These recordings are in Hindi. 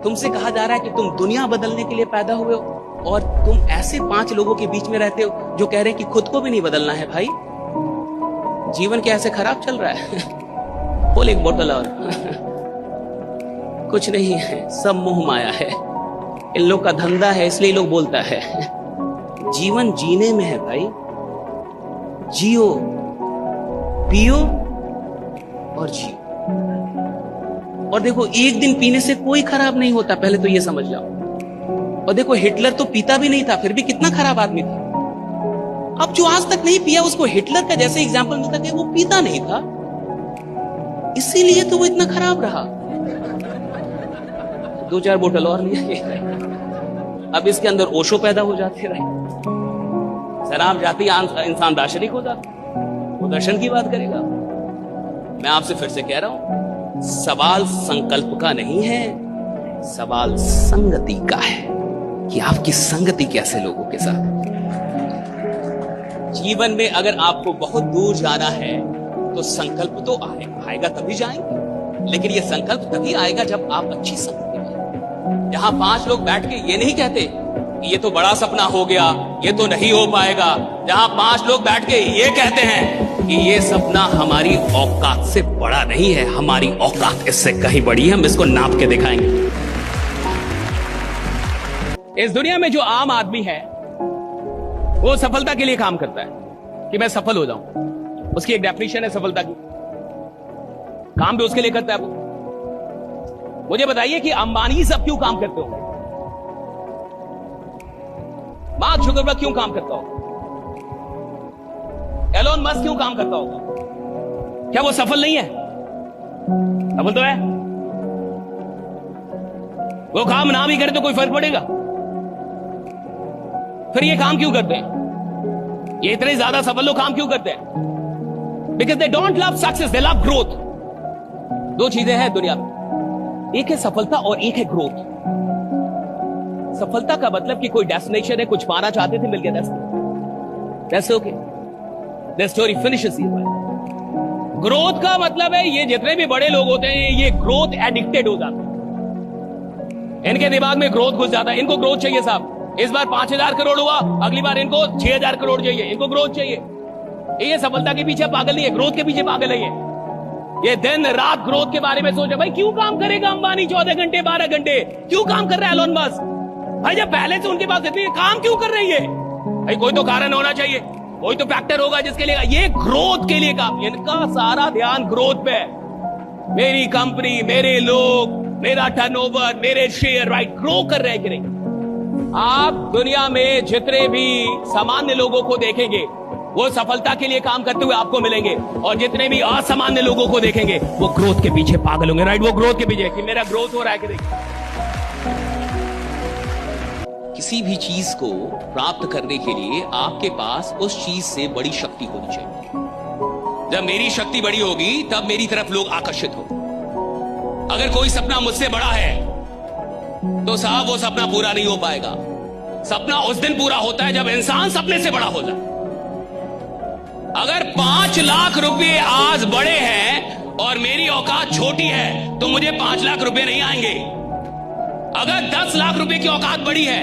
तुमसे कहा जा रहा है कि तुम दुनिया बदलने के लिए पैदा हुए हो, और तुम ऐसे 5 लोगों के बीच में रहते हो जो कह रहे हैं कि खुद को भी नहीं बदलना है। भाई जीवन क्या ऐसे खराब चल रहा है? बोल एक बोतल और। कुछ नहीं है, सब मोह माया है। इन लोग का धंधा है, इसलिए लोग बोलता है। जीवन जीने में है भाई, जियो, पियो और जियो। और देखो, एक दिन पीने से कोई खराब नहीं होता, पहले तो ये समझ जाओ। और देखो, हिटलर तो पीता भी नहीं था, फिर भी कितना खराब आदमी था। अब जो आज तक नहीं पिया, उसको हिटलर का जैसे एग्जाम्पल मिलता कि वो पीता नहीं था, इसीलिए तो वो इतना खराब रहा। 2-4 बोतल और लिए, अब इसके अंदर ओशो पैदा हो जाते रहे। शराब जाती इंसान दार्शनिक हो जाता, वो दर्शन की बात करेगा। मैं आपसे फिर से कह रहा हूं, सवाल संकल्प का नहीं है, सवाल संगति का है कि आपकी संगति कैसे लोगों के साथ। जीवन में अगर आपको बहुत दूर जाना है तो संकल्प तो आएगा, तभी जाएंगे। लेकिन ये संकल्प तभी आएगा जब आप अच्छी संगति में। जहां 5 लोग बैठ के ये नहीं कहते कि ये तो बड़ा सपना हो गया, ये तो नहीं हो पाएगा। जहां 5 लोग बैठ के ये कहते हैं कि ये सपना हमारी औकात से बड़ा नहीं है, हमारी औकात इससे कहीं बड़ी है, हम इसको नाप के दिखाएंगे। इस दुनिया में जो आम आदमी है वो सफलता के लिए काम करता है कि मैं सफल हो जाऊं। उसकी एक डेफिनेशन है सफलता की, काम भी उसके लिए करता है वो। मुझे बताइए कि अंबानी सब क्यों काम करते होंगे? मार्क जुकरबर्ग क्यों काम करता होगा? एलोन मस्क क्यों काम करता होगा? क्या वो सफल नहीं है? सफल तो है। वो काम ना भी करे तो कोई फर्क पड़ेगा? फिर ये काम क्यों करते हैं? ये इतने ज्यादा सफल लोग काम क्यों करते हैं? Because they don't love success, they love growth. 2 चीजें हैं दुनिया में, एक है सफलता और एक है ग्रोथ। सफलता का मतलब कि कोई डेस्टिनेशन है, कुछ पाना चाहते थे, मिल गया, that's okay, that story finishes here. Growth का मतलब है ये जितने भी बड़े लोग होते हैं ये ग्रोथ एडिक्टेड हो जाते हैं। इनके दिमाग में ग्रोथ घुस जाता है। इनको ग्रोथ चाहिए साहब। इस बार 5000 करोड़ हुआ, अगली बार इनको 6000 करोड़ चाहिए, इनको ग्रोथ चाहिए। ये सफलता के पीछे पागल नहीं है, ग्रोथ के पीछे पागल है। ये दिन रात ग्रोथ के बारे में सोचे। भाई क्यों काम करेगा अंबानी 14 घंटे 12 घंटे? क्यों काम कर रहा है एलोन मस्क? भाई जब पहले से उनके पास इतनी काम क्यों कर रही है? भाई कोई तो कारण होना चाहिए, कोई तो फैक्टर होगा जिसके लिए ये ग्रोथ के लिए काम। इनका सारा ध्यान ग्रोथ पे है। मेरी कंपनी, मेरे लोग, मेरा टर्नओवर, मेरे शेयर राइट ग्रो कर रहे हैं कि नहीं? आप दुनिया में जितने भी सामान्य लोगों को देखेंगे वो सफलता के लिए काम करते हुए आपको मिलेंगे, और जितने भी असामान्य लोगों को देखेंगे वो ग्रोथ के पीछे पागल होंगे। राइट, वो ग्रोथ के पीछे कि मेरा ग्रोथ हो रहा है कि नहीं। किसी भी चीज को प्राप्त करने के लिए आपके पास उस चीज से बड़ी शक्ति होनी चाहिए। जब मेरी शक्ति बड़ी होगी तब मेरी तरफ लोग आकर्षित हो। अगर कोई सपना मुझसे बड़ा है तो साहब वो सपना पूरा नहीं हो पाएगा। सपना उस दिन पूरा होता है जब इंसान सपने से बड़ा हो जाए। अगर 5 लाख रुपए आज बड़े हैं और मेरी औकात छोटी है तो मुझे 5 लाख रुपए नहीं आएंगे। अगर 10 लाख रुपए की औकात बड़ी है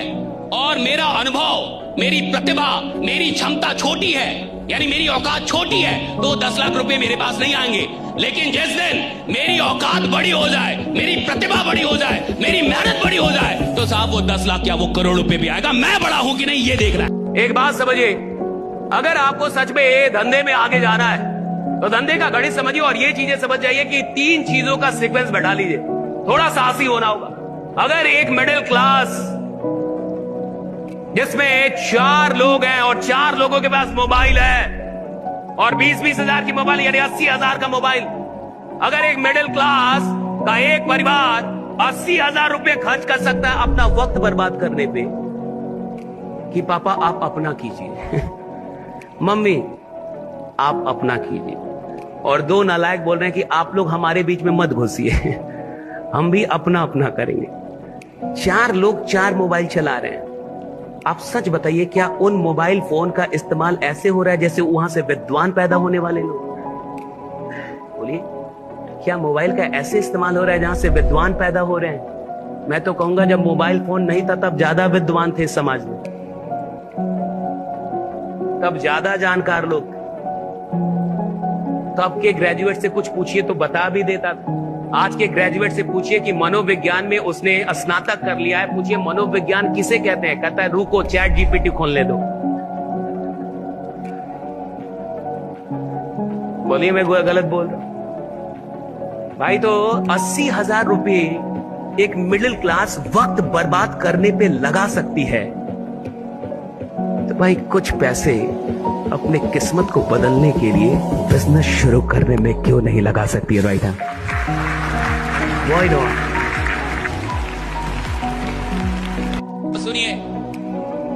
और मेरा अनुभव, मेरी प्रतिभा, मेरी क्षमता छोटी है, यानी मेरी औकात छोटी है, तो 10 लाख रुपए मेरे पास नहीं आएंगे। लेकिन जिस दिन मेरी औकात बड़ी हो जाए, मेरी प्रतिभा बड़ी हो जाए, मेरी मेहनत बड़ी हो जाए, तो साहब वो 10 लाख क्या वो करोड़ रुपए भी आएगा। मैं बड़ा हूं कि नहीं ये देखना है। एक बात समझिए, अगर आपको सच में धंधे में आगे जाना है तो धंधे का गणित समझिए और ये चीजें समझ जाइए कि 3 चीजों का सीक्वेंस बैठा लीजिए। थोड़ा साहसी होना होगा। अगर एक मिडिल क्लास जिसमें 4 लोग हैं और 4 लोगों के पास मोबाइल है और 20-20 हजार की मोबाइल यानी 80,000 का मोबाइल, अगर एक मिडिल क्लास का एक परिवार 80,000 रुपए खर्च कर सकता है अपना वक्त बर्बाद करने पे कि पापा आप अपना कीजिए मम्मी आप अपना कीजिए, और 2 नालायक बोल रहे हैं कि आप लोग हमारे बीच में मत घुसिए हम भी अपना अपना करेंगे। 4 लोग 4 मोबाइल चला रहे हैं। आप सच बताइए, क्या उन मोबाइल फोन का इस्तेमाल ऐसे हो रहा है जैसे वहां से विद्वान पैदा होने वाले लोग? बोलिए, क्या मोबाइल का ऐसे इस्तेमाल हो रहा है जहां से विद्वान पैदा हो रहे हैं? मैं तो कहूंगा जब मोबाइल फोन नहीं था तब ज्यादा विद्वान थे इस समाज में, तब ज्यादा जानकार लोग थे। तब के ग्रेजुएट से कुछ पूछिए तो बता भी देता था। आज के ग्रेजुएट से पूछिए कि मनोविज्ञान में उसने स्नातक कर लिया है, पूछिए मनोविज्ञान किसे कहते हैं, कहता है रुको चैट जीपीटी खोलने दो। बोलिए मैं गलत बोल रहा हूं भाई? तो 80,000 रुपए एक मिडिल क्लास वक्त बर्बाद करने पे लगा सकती है, तो भाई कुछ पैसे अपने किस्मत को बदलने के लिए बिजनेस शुरू करने में क्यों नहीं लगा सकती है? राइट है, Why not? सुनिए,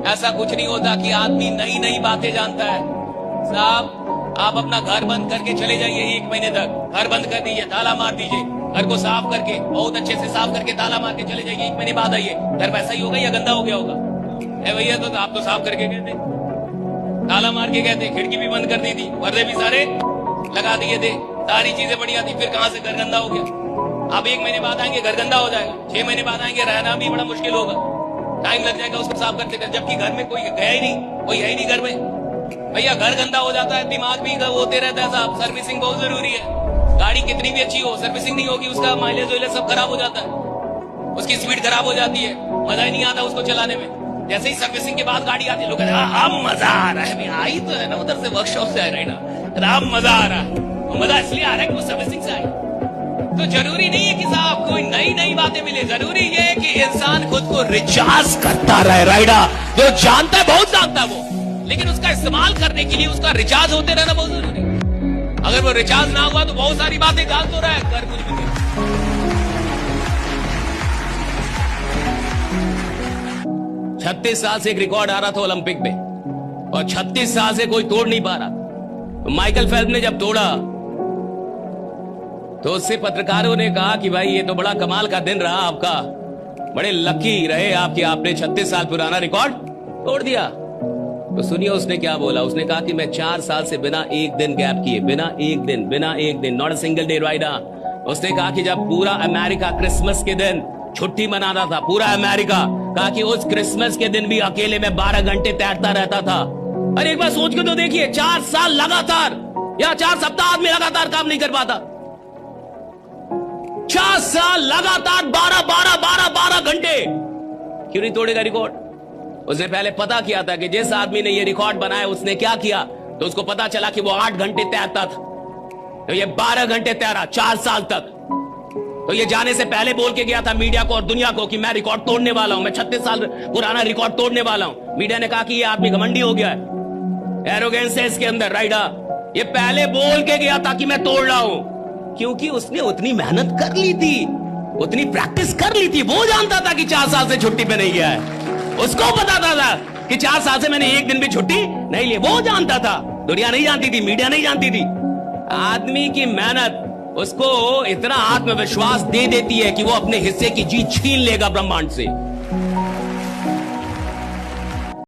ऐसा कुछ नहीं होता कि आदमी नई नई बातें जानता है। साहब, आप अपना घर बंद करके चले जाइए 1 महीने तक। घर बंद कर दीजिए, ताला मार दीजिए, घर को साफ करके, बहुत अच्छे से साफ करके ताला मार के चले जाइए। 1 महीने बाद आइए, घर वैसा ही होगा या गंदा हो गया होगा? ए भैया, तो आप तो साफ करके गए थे, ताला मार के गए थे, खिड़की भी बंद कर दी थी, पर्दे भी सारे लगा दिए थे, सारी चीजें बढ़िया थी, फिर कहां से घर गंदा हो गया? आप 1 महीने बाद आएंगे, घर गंदा हो जाएगा। 6 महीने बाद आएंगे, रहना भी बड़ा मुश्किल होगा, टाइम लग जाएगा उसको साफ करते करते, जबकि घर में कोई गया ही नहीं, कोई है ही नहीं घर में। भैया, घर गंदा हो जाता है, दिमाग भी होते रहता है साहब। सर्विसिंग बहुत जरूरी है। गाड़ी कितनी भी अच्छी हो, सर्विसिंग नहीं होगी, उसका माइलेज वाइलेज सब खराब हो जाता है, उसकी स्पीड खराब हो जाती है, मजा ही नहीं आता उसको चलाने में। जैसे ही सर्विसिंग के बाद गाड़ी आती है, लोग कहते हैं अब मजा आ रहा है। आई तो है ना, उधर से वर्कशॉप से आ रही ना, अब मजा आ रहा है। मजा इसलिए आ रहा है कि वो सर्विसिंग से आई। तो जरूरी नहीं है कि साहब कोई नई नई बातें मिले, जरूरी ये है कि इंसान खुद को रिचार्ज करता रहे। राइडा, जो जानता है बहुत जानता है वो, लेकिन उसका इस्तेमाल करने के लिए उसका रिचार्ज होते रहना बहुत जरूरी है। अगर वो रिचार्ज ना हुआ तो बहुत सारी बातें जान तो रहा है, कर कुछ भी नहीं। 36 साल से एक रिकॉर्ड आ रहा था ओलंपिक में, और 36 साल से कोई तोड़ नहीं पा रहा। तो माइकल फेल्प्स ने जब तोड़ा तो उससे पत्रकारों ने कहा कि भाई ये तो बड़ा कमाल का दिन रहा आपका, बड़े लकी रहे आपके, आपने 36 साल पुराना रिकॉर्ड तोड़ दिया। तो सुनिए उसने क्या बोला। उसने कहा कि मैं 4 साल से बिना एक दिन गैप किए, बिना एक दिन, not a single day rider. उसने कहा कि जब पूरा अमेरिका क्रिसमस के दिन छुट्टी मनाता था, पूरा अमेरिका, कहा कि उस क्रिसमस के दिन भी अकेले में 12 घंटे तैरता रहता था। अरे एक बार सोच के तो देखिए, 4 साल लगातार या 4 सप्ताह आदमी लगातार काम नहीं कर पाता। 4 साल लगातार 12 घंटे, क्यों नहीं तोड़ेगा रिकॉर्ड? उसने पहले पता किया था कि जिस आदमी ने ये रिकॉर्ड बनाया उसने क्या किया, तो उसको पता चला कि वो 8 घंटे तैरता था, तो ये 12 घंटे तैरा 4 साल तक। तो ये जाने से पहले बोल के गया था मीडिया को और दुनिया को कि मैं रिकॉर्ड तोड़ने वाला हूं, मैं 36 साल पुराना रिकॉर्ड तोड़ने वाला हूं। मीडिया ने कहा कि ये आदमी घमंडी हो गया है, एरोगेंस है इसके अंदर। राइडर ये पहले बोल के गया था कि मैं तोड़ रहा हूं, क्योंकि उसने उतनी मेहनत कर ली थी, उतनी प्रैक्टिस कर ली थी। वो जानता था कि 4 साल से छुट्टी पे नहीं गया है, उसको पता था कि 4 साल से मैंने एक दिन भी छुट्टी नहीं ली। वो जानता था, दुनिया नहीं जानती थी, मीडिया नहीं जानती थी। आदमी की मेहनत उसको इतना आत्मविश्वास दे देती है कि वो अपने हिस्से की जीत छीन लेगा ब्रह्मांड से।